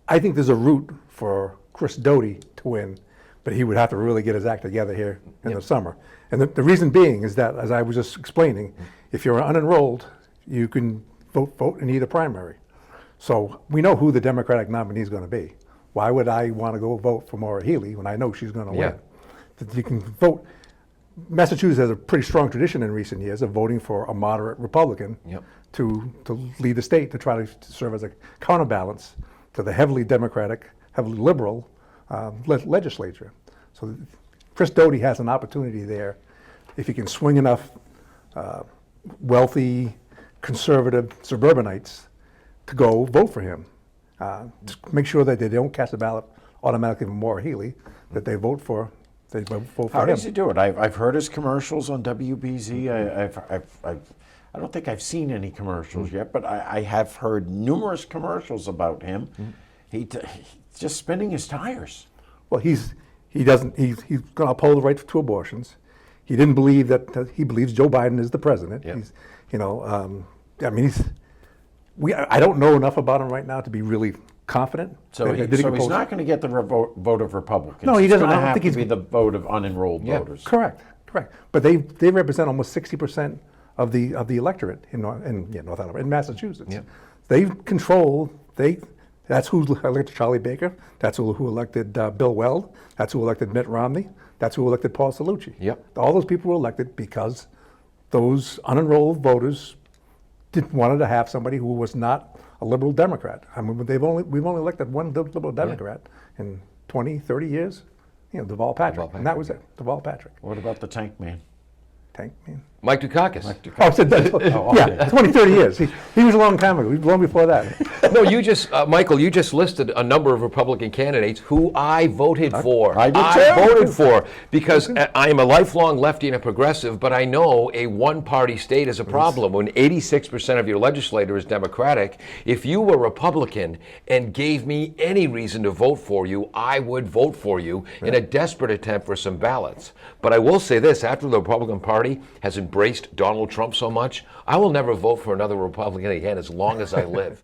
I think there's a route for Chris Doty to win, but he would have to really get his act together here in the summer. And the reason being is that, as I was just explaining, if you're unenrolled, you can vote in either primary. So we know who the Democratic nominee is going to be. Why would I want to go vote for Maura Healey when I know she's going to win? That you can vote. Massachusetts has a pretty strong tradition in recent years of voting for a moderate Republican to lead the state, to try to serve as a counterbalance to the heavily Democratic, heavily liberal legislature. So Chris Doty has an opportunity there if he can swing enough wealthy, conservative suburbanites to go vote for him. To make sure that they don't cast a ballot automatically for Maura Healey, that they vote for. How does he do it? I've heard his commercials on WBZ. I don't think I've seen any commercials yet, but I have heard numerous commercials about him. He's just spinning his tires. Well, he's going to uphold the right to abortions. He didn't believe that he believes Joe Biden is the president. He's, I don't know enough about him right now to be really confident. So he's not going to get the vote of Republicans. No, he doesn't. It's going I to don't have think to he's be the vote of unenrolled voters. Correct. But they represent almost 60% of the electorate in North Alabama, in Massachusetts. They control. That's who elected Charlie Baker. That's who elected Bill Weld. That's who elected Mitt Romney. That's who elected Paul Cellucci. All those people were elected because those unenrolled voters wanted to have somebody who was not a liberal Democrat. I mean, we've only elected one liberal Democrat in 20, 30 years. Deval Patrick. And that was it, Deval Patrick. What about the tank man? Tank man? Mike Dukakis. Oh, I said that. 20, 30 years. He was a long time ago. He was long before that. No, you just, Michael, you just listed a number of Republican candidates who I voted for. I did too. Voted for because I am a lifelong lefty and a progressive, but I know a one-party state is a problem. When 86% of your legislature is Democratic, if you were Republican and gave me any reason to vote for you, I would vote for you in a desperate attempt for some ballots. But I will say this, after the Republican Party has embraced Donald Trump so much, I will never vote for another Republican again as long as I live.